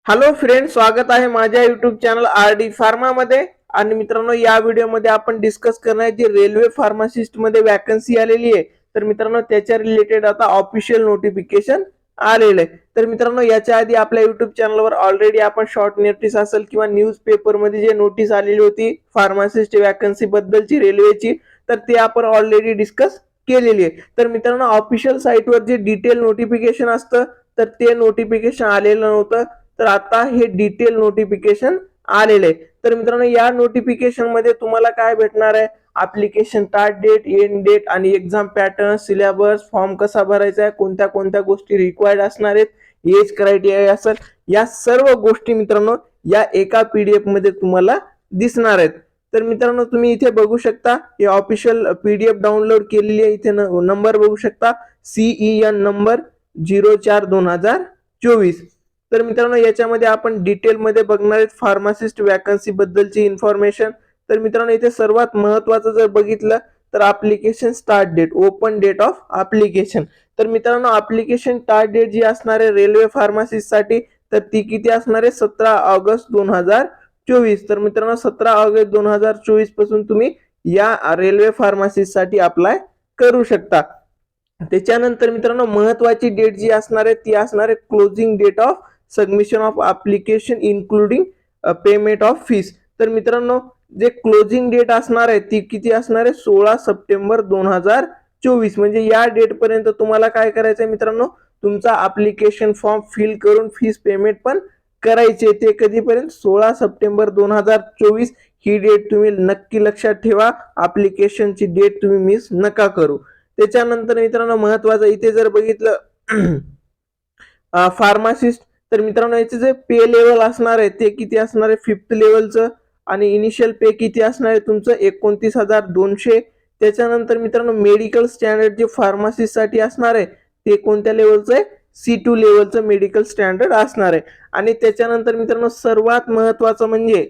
Hello friend, स्वागत आहे माझ्या YouTube channel R D pharma मध्ये. आणि मित्रांनो, या व्हिडिओमध्ये आपण डिस्कस करणार जी रेल्वे फार्मासिस्ट मध्ये वॅकन्सी आलेली आहे. तर मित्रांनो, त्याच्या रिलेटेड आता ऑफिशियल नोटिफिकेशन आलेलं आहे. तर मित्रांनो, याच्या आधी आपल्या युट्यूब चॅनलवर ऑलरेडी आपण शॉर्ट नोटीस असेल किंवा न्यूज पेपर मध्ये जे नोटीस आलेली होती फार्मासिस्ट वॅकन्सी बद्दलची रेल्वेची, तर ते आपण ऑलरेडी डिस्कस केलेली आहे. तर मित्रांनो, ऑफिशियल साईटवर जे डिटेल नोटिफिकेशन असतं तर ते नोटिफिकेशन आलेलं नव्हतं. तर आता हे डिटेल नोटिफिकेशन आलेले आहे. तर मित्रांनो, या नोटिफिकेशन मध्ये तुम्हाला काय भेटणार आहे? Application start date, end date आणि एक्झाम पॅटर्न, सिलेबस, फॉर्म कसा भरायचा आहे, कोणत्या कोणत्या गोष्टी रिक्वायर्ड असणार आहेत, एज क्रायटेरिया असेल, या सर्व गोष्टी मित्रांनो या एका पीडीएफ मध्ये तुम्हाला दिसणार आहेत. तर मित्रांनो, तुम्ही इथे बघू शकता हे ऑफिशियल पीडीएफ डाउनलोड केलेली आहे. इथे नंबर बघू शकता, CEN नंबर 04/2024. तर मित्रांनो, याच्यामध्ये आपण डिटेल मध्ये बघणार आहेत फार्मासिस्ट वॅकन्सी बद्दलची इन्फॉर्मेशन. तर मित्रांनो, इथे सर्वात महत्वाचं जर बघितलं तर application start date, open date of application. तर मित्रांनो, ऍप्लिकेशन स्टार्ट डेट जी असणार आहे रेल्वे फार्मासिस्ट साठी, तर ती किती असणार आहे? 17 ऑगस्ट 2024. तर मित्रांनो, 17 ऑगस्ट 2024 पासून तुम्ही या रेल्वे फार्मासिस्ट साठी अप्लाय करू शकता. त्याच्यानंतर मित्रांनो, महत्वाची डेट जी असणार आहे ती असणार आहे closing date of submission of application including payment of fees. तर मित्रांनो, जे क्लोजिंग डेट असणार आहे ती किती असणार आहे? 16 सप्टेंबर 2024. म्हणजे या डेट पर्यंत तुम्हाला काय करायचं आहे मित्रांनो? तुमचा ऍप्लिकेशन फॉर्म फिल करून फीस पेमेंट पण करायचे. ते कधीपर्यंत? 16 सप्टेंबर 2024. ही डेट तुम्ही नक्की लक्षात ठेवा. ऍप्लिकेशनची डेट तुम्ही मिस नका करू. त्याच्यानंतर मित्रांनो, महत्वाचं इथे जर बघितलं फार्मासिस्ट, तर मित्रांनो याचे जे पे लेवल असणार आहे ते किती असणार आहे? 5th लेवलचं. आणि इनिशियल पे किती असणार आहे तुमचं? 29,200. त्याच्यानंतर मित्रांनो, मेडिकल स्टँडर्ड जे फार्मासिस्ट साठी असणार आहे ते कोणत्या लेवलचं आहे? C2 लेवलचं मेडिकल स्टँडर्ड असणार आहे. आणि त्याच्यानंतर मित्रांनो, सर्वात महत्वाचं म्हणजे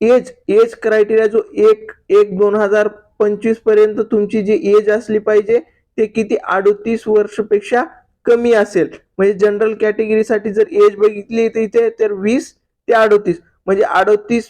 एज क्रायटेरिया जो 1/1/2025 पर्यंत तुमची जी एज असली पाहिजे ते किती? 38 वर्षपेक्षा कमी असेल. म्हणजे जनरल कॅटेगरीसाठी जर एज बघितली तर इथे तर 20 ते 38, म्हणजे 38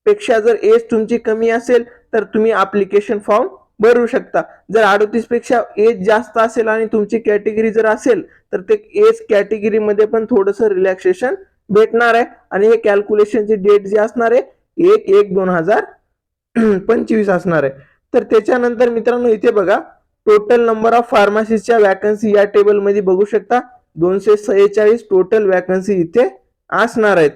पेक्षा जर एज तुमची कमी असेल तर तुम्ही ऍप्लिकेशन फॉर्म भरू शकता. जर 38 पेक्षा एज जास्त असेल आणि तुमची कॅटेगरी जर असेल तर ते एज कॅटेगरी मध्ये पण थोडस रिलॅक्सेशन भेटणार आहे. आणि हे कॅल्क्युलेशनची डेट जी असणार आहे 1/1/2025 असणार आहे. तर त्याच्यानंतर मित्रांनो, इथे बघा टोटल नंबर ऑफ फार्मासिस्टच्या वॅकन्सी या टेबल मध्ये बघू शकता. 246 टोटल वॅकन्सी इथे असणार आहेत.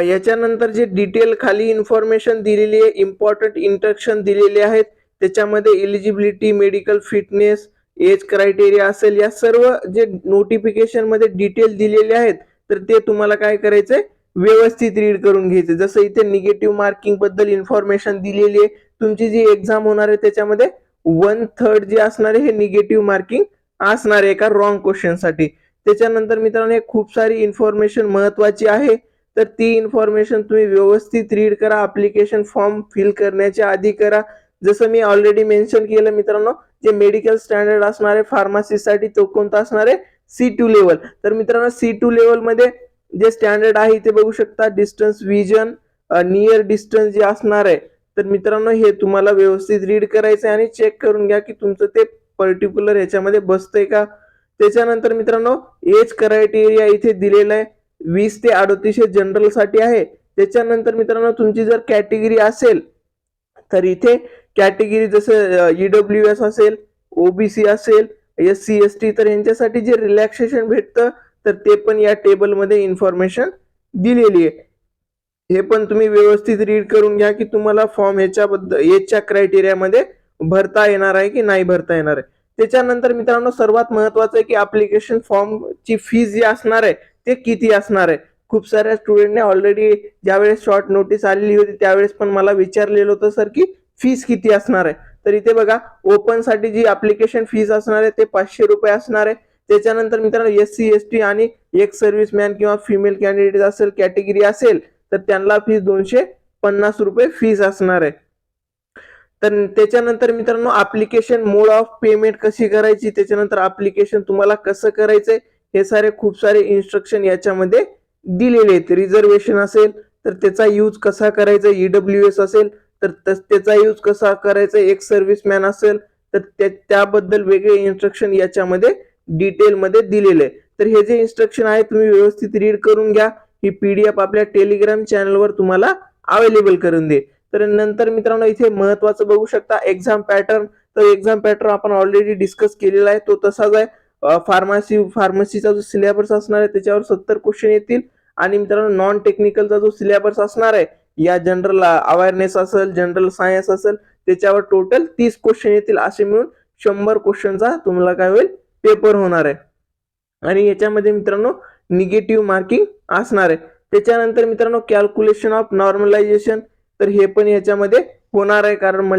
याच्यानंतर जे डिटेल खाली इन्फॉर्मेशन दिलेली आहे, इम्पॉर्टंट इंस्ट्रक्शन दिलेले आहेत. त्याच्यामध्ये eligibility, medical fitness, age criteria असेल, या सर्व जे नोटिफिकेशन मध्ये डिटेल दिलेले आहेत तर ते तुम्हाला काय करायचंय? व्यवस्थित रीड करून घ्यायचे. जसं इथे निगेटिव्ह मार्किंग बद्दल इन्फॉर्मेशन दिलेली आहे. तुमची जी एक्झाम होणार आहे त्याच्यामध्ये 1/3 जे असणार आहे हे निगेटिव्ह मार्किंग असणार आहे एका रॉंग क्वेश्चन साठी. त्याच्यानंतर मित्रांनो, खूप सारी इन्फॉर्मेशन महत्वाची आहे. तर ती इन्फॉर्मेशन तुम्ही व्यवस्थित रीड करा. ऍप्लिकेशन फॉर्म फिल करण्याच्या आधी करा. जसं मी ऑलरेडी मेन्शन केलं मित्रांनो, जे मेडिकल स्टँडर्ड असणार आहे फार्मसीसाठी तो कोणता असणार आहे? C2 level. तर मित्रांनो, C2 लेवल मध्ये जे स्टँडर्ड आहे इथे बघू शकता, डिस्टन्स विजन, नियर डिस्टन्स जे असणार आहे. तर मित्रांनो, हे तुम्हाला व्यवस्थित रीड करायचं आहे आणि चेक करून घ्या की तुमचं ते पर्टिक्युलर ह्याच्यामध्ये बसतंय का. त्याच्यानंतर मित्रांनो, एज क्रायटेरिया इथे दिलेला आहे. 20 ते 38 जनरल साठी आहे. त्याच्यानंतर मित्रांनो, तुमची जर कॅटेगरी असेल तर इथे कॅटेगरी जसं EWS असेल, OBC असेल, SC ST, तर यांच्यासाठी जे रिलॅक्सेशन भेटतं तर ते पण या टेबलमध्ये इन्फॉर्मेशन दिलेली आहे. हे पण तुम्ही व्यवस्थित रीड करून घ्या की तुम्हाला फॉर्म ह्याच्याबद्दल एजच्या क्रायटेरियामध्ये भरता येणार आहे की नाही भरता येणार आहे. त्याच्यानंतर मित्रांनो, सर्वात महत्वाचं आहे की ऍप्लिकेशन फॉर्मची फीस जी असणार आहे ते किती असणार आहे. खूप साऱ्या स्टुडंटने ऑलरेडी ज्यावेळेस शॉर्ट नोटीस आलेली होती त्यावेळेस पण मला विचारलेलं होतं सर की फीस किती असणार आहे. तर इथे बघा, ओपन साठी जी ऍप्लिकेशन फीस असणार आहे ते 500 रुपये असणार आहे. त्याच्यानंतर मित्रांनो, SC ST आणि एक सर्व्हिसमॅन किंवा फिमेल कॅन्डिडेट असेल, कॅटेगरी असेल, तर त्यांना फीस 250 रुपये फीस असणार आहे. तर त्याच्यानंतर मित्रांनो, ऍप्लिकेशन मोड ऑफ पेमेंट कशी करायची, त्याच्यानंतर ऍप्लिकेशन तुम्हाला कसं करायचंय हे सारे खूप सारे इन्स्ट्रक्शन याच्यामध्ये दिलेले आहेत. रिझर्वेशन असेल तर त्याचा यूज कसा करायचा, EWS असेल तर त्याचा यूज कसा करायचा, एक सर्व्हिसमॅन असेल तर त्याबद्दल वेगळे इन्स्ट्रक्शन याच्यामध्ये डिटेलमध्ये दिलेले आहे. तर हे जे इन्स्ट्रक्शन आहे तुम्ही व्यवस्थित रीड करून घ्या. ही PDF आपल्या टेलिग्राम चॅनलवर तुम्हाला अवेलेबल करून दे. तर नंतर मित्रांनो इथे महत्वाचं बघू शकता एक्झाम पॅटर्न. तर एक्झाम पॅटर्न आपण ऑलरेडी डिस्कस केलेला आहे, तो तसाच आहे. फार्मसीचा जो सिलेबस असणार आहे त्याच्यावर 70 क्वेश्चन येतील. आणि मित्रांनो नॉन टेक्निकलचा जो सिलेबस असणार आहे, या जनरल अवेअरनेस असेल, जनरल सायन्स असेल, त्याच्यावर टोटल 30 क्वेश्चन येतील. असे मिळून 100 क्वेश्चनचा तुम्हाला काय होईल, पेपर होणार आहे. आणि याच्यामध्ये मित्रांनो निगेटिव्ह मार्किंग असणार आहे. त्याच्यानंतर मित्रांनो कॅल्क्युलेशन ऑफ नॉर्मलायझेशन, तर हे पण याच्यामध्ये होणार आहे, कारण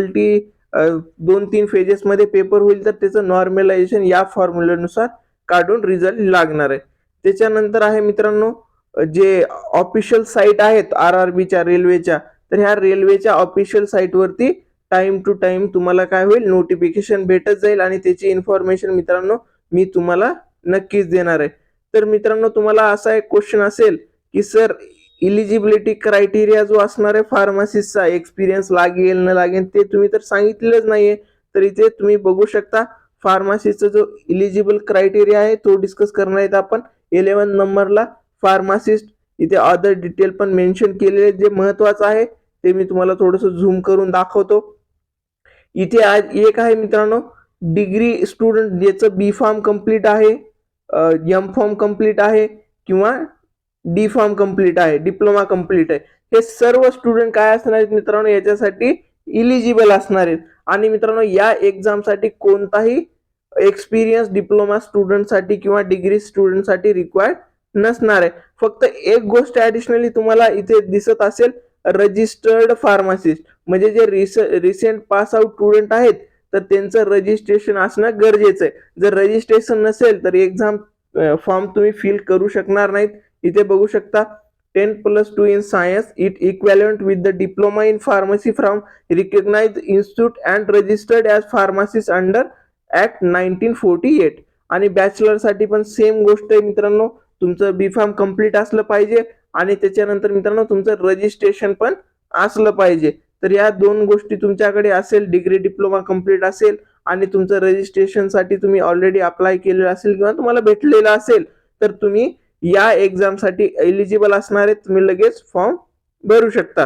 2-3 फेजेस मध्ये पेपर होईल. तर त्याचं नॉर्मलायझेशन या फॉर्म्युलेनुसार काढून रिझल्ट लागणार आहे. त्याच्यानंतर आहे मित्रांनो जे ऑफिशियल साईट आहेत RRBच्या रेल्वेच्या, तर ह्या रेल्वेच्या ऑफिशियल साईटवरती टाइम टू टाइम तुम्हाला काय होईल, नोटिफिकेशन भेटत जाईल आणि त्याची इन्फॉर्मेशन मित्रांनो मी तुम्हाला नक्कीच देणार आहे. तर मित्रांनो तुम्हाला असा एक क्वेश्चन असेल की सर इलिजिबिलिटी क्रायटेरिया जो असणार आहे फार्मसिस्टचा, एक्सपिरियन्स लागेल न लागेल ते तुम्ही तर सांगितलेलंच नाहीये. तर इथे तुम्ही बघू शकता फार्मसिस्टचा जो इलिजिबल क्रायटेरिया आहे तो डिस्कस करणार आहेत आपण. 11 नंबरला फार्मासिस्ट, इथे अदर डिटेल पण मेन्शन केलेले. जे महत्वाचं आहे ते मी तुम्हाला थोडस झूम करून दाखवतो. इथे आज एक आहे मित्रांनो डिग्री स्टुडंट, ज्याचं बी फॉर्म कम्प्लीट आहे, एम फॉर्म कम्प्लीट आहे किंवा डी फॉर्म कम्प्लीट आहे, डिप्लोमा कम्प्लीट आहे. हे सर्व स्टुडंट काय असणार आहेत मित्रांनो, याच्यासाठी इलिजिबल असणार आहेत. आणि मित्रांनो या एक्झामसाठी कोणताही एक्सपिरियन्स डिप्लोमा स्टुडंटसाठी किंवा डिग्री स्टुडंटसाठी रिक्वायर्ड नसणार आहे. फक्त एक गोष्ट ऍडिशनली तुम्हाला इथे दिसत असेल, रजिस्टर्ड फार्मासिस्ट, म्हणजे जे रिसेंट पास आउट स्टुडंट आहेत तर त्यांचं रजिस्ट्रेशन असणं गरजेचं आहे. जर रजिस्ट्रेशन नसेल तर एक्झाम फॉर्म तुम्ही फिल करू शकणार नाहीत. इथे बघू शकता 10+2 in science it equivalent with the diploma in pharmacy from recognized institute and registered as pharmacist under Act 1948. आणि बॅचलर साठी पण सेम गोष्ट आहे मित्रांनो, तुमचं बी फॉर्म कम्प्लीट असलं पाहिजे आणि त्याच्यानंतर मित्रांनो तुमचं रजिस्ट्रेशन पण असलं पाहिजे. तर या दोन गोष्टी तुमच्याकडे असेल, डिग्री डिप्लोमा कम्प्लीट असेल आणि तुमचं रजिस्ट्रेशन साठी तुम्ही ऑलरेडी अप्लाय केलेलं असेल किंवा तुम्हाला भेटलेलं असेल, तर तुम्ही या एक्झाम साठी एलिजिबल असणार आहे, तुम्ही लगेच फॉर्म भरू शकता.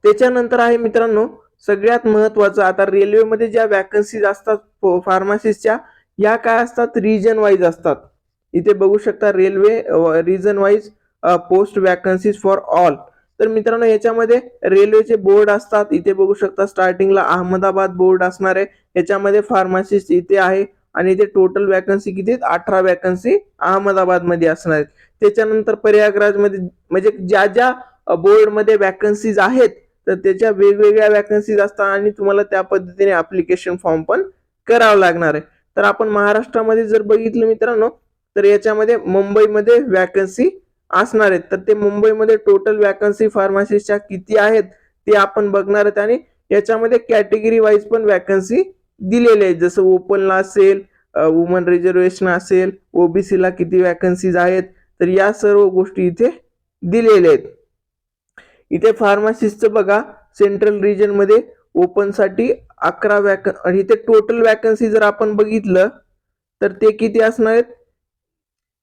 त्याच्यानंतर आहे मित्रांनो सगळ्यात महत्वाचं, आता रेल्वेमध्ये ज्या वॅकन्सीज असतात फार्मसिस्टच्या, या काय असतात, रिजन वाईज असतात. इथे बघू शकता railway region wise post vacancies for all. तर मित्रांनो याच्यामध्ये रेल्वेचे बोर्ड असतात. इथे बघू शकता स्टार्टिंगला अहमदाबाद बोर्ड असणार आहे, याच्यामध्ये फार्मासिस्ट इथे आहे आणि इथे टोटल वॅकन्सी किती आहेत, 18 वॅकन्सी अहमदाबाद मध्ये असणार आहेत. त्याच्यानंतर प्रयागराज मध्ये, म्हणजे ज्या ज्या बोर्ड मध्ये वॅकन्सीज आहेत तर त्याच्या वेगवेगळ्या वॅकन्सीज असतात आणि तुम्हाला त्या पद्धतीने ऍप्लिकेशन फॉर्म पण करावं लागणार आहे. तर आपण महाराष्ट्रामध्ये जर बघितलं मित्रांनो तर याच्यामध्ये मुंबईमध्ये वॅकन्सी असणार आहेत. तर ते मुंबईमध्ये टोटल वॅकन्सी फार्मसिस्टच्या किती आहेत ते आपण बघणार आहेत. आणि याच्यामध्ये कॅटेगरी वाईज पण वॅकन्सी दिलेले आहेत, जसं ओपनला असेल, वुमन रिझर्वेशन असेल, ओबीसीला किती वॅकन्सीज आहेत, तर या सर्व गोष्टी इथे दिलेल्या आहेत. इथे फार्मासिस्टचं बघा सेंट्रल रिजन मध्ये ओपन साठी 11 आणि इथे टोटल वॅकन्सी जर आपण बघितलं तर ते किती असणार आहेत,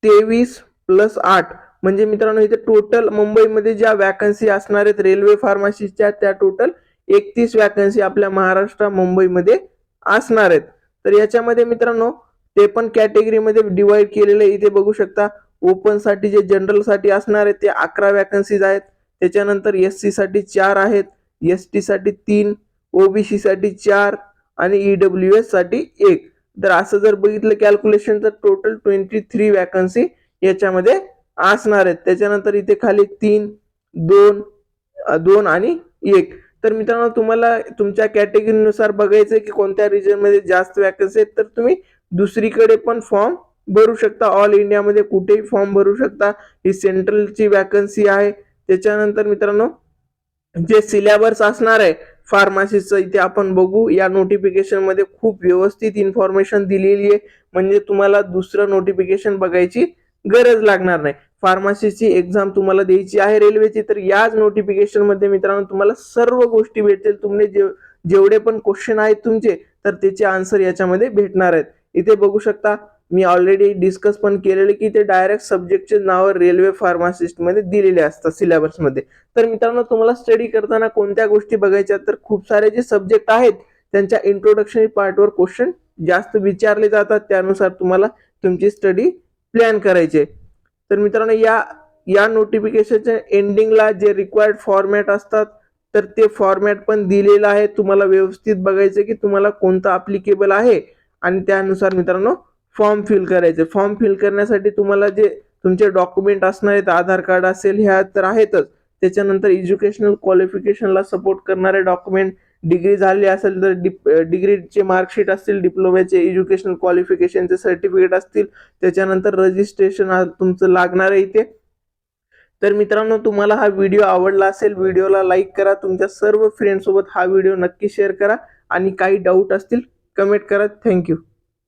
23+8. म्हणजे मित्रांनो इथे टोटल मुंबईमध्ये ज्या वॅकन्सी असणार आहेत रेल्वे फार्मसिस्टच्या, त्या टोटल 31 वॅकन्सी आपल्या महाराष्ट्र मुंबईमध्ये असणार आहेत. तर याच्यामध्ये मित्रांनो ते पण कॅटेगरीमध्ये डिवाइड केलेले. इथे बघू शकता ओपन साठी जे जनरल साठी असणार आहेत ते 11 वॅकन्सीज आहेत. त्याच्यानंतर SC साठी 4 आहेत, ST साठी 3, OBC साठी 4 आणि EWS साठी 1. तर असं जर बघितलं कॅल्क्युलेशन तर टोटल 23 वॅकन्सी याच्यामध्ये असणार आहेत. त्याच्यानंतर इथे खाली 3, 2 आणि 1. तर मित्रांनो तुम्हाला तुमच्या कॅटेगरीनुसार बघायचं की कोणत्या रिजन मध्ये जास्त वॅकन्सी आहेत तर तुम्ही दुसरीकडे पण फॉर्म भरू शकता. ऑल इंडियामध्ये कुठेही फॉर्म भरू शकता. ही सेंट्रलची वॅकन्सी आहे. त्याच्यानंतर मित्रांनो जे सिलेबस असणार आहे फार्मसीचं इथे आपण बघू. या नोटिफिकेशन मध्ये खूप व्यवस्थित इन्फॉर्मेशन दिलेली आहे, म्हणजे तुम्हाला दुसरं नोटिफिकेशन बघायची गरज लागणार नाही. फार्मसीची एक्झाम तुम्हाला द्यायची आहे रेल्वेची, तर याच नोटिफिकेशन मध्ये मित्रांनो तुम्हाला सर्व गोष्टी भेटतील. तुम्ही जेवढे पण क्वेश्चन आहेत तुमचे, तर त्याचे आन्सर याच्यामध्ये भेटणार आहेत. इथे बघू शकता, मी ऑलरेडी डिस्कस पण केलेले की ते डायरेक्ट सब्जेक्टचे नाव रेल्वे फार्मासिस्ट मध्ये दिलेले असतात सिलेबस मध्ये. तर मित्रांनो तुम्हाला स्टडी करताना कोणत्या गोष्टी बघायच्या, तर खूप सारे जे सब्जेक्ट आहेत त्यांच्या इंट्रोडक्शन पार्टवर क्वेश्चन जास्त विचारले जातात, त्यानुसार तुम्हाला तुमची स्टडी प्लॅन करायचे. तर मित्रांनो या नोटिफिकेशनच्या एंडिंगला जे रिक्वायर्ड फॉर्मॅट असतात, तर ते फॉर्मॅट पण दिलेलं आहे. तुम्हाला व्यवस्थित बघायचं की तुम्हाला कोणतं अप्लिकेबल आहे आणि त्यानुसार मित्रांनो फॉर्म फिल करायचे. फॉर्म फिल करण्यासाठी तुम्हाला जे तुमचे डॉक्युमेंट असणार आहेत, आधार कार्ड असेल, ह्या तर आहेतच. त्याच्यानंतर एज्युकेशनल क्वालिफिकेशनला सपोर्ट करणारे डॉक्युमेंट, डिग्री झाली असेल तर डिग्रीचे मार्कशीट असतील, डिप्लोम्याचे एज्युकेशनल क्वालिफिकेशनचे सर्टिफिकेट असतील, त्याच्यानंतर रजिस्ट्रेशन तुमचं लागणार आहे इथे. तर मित्रांनो तुम्हाला हा व्हिडिओ आवडला असेल, व्हिडिओला लाईक करा, तुमच्या सर्व फ्रेंड सोबत हा व्हिडिओ नक्की शेअर करा आणि काही डाऊट असतील कमेंट करा. थँक्यू.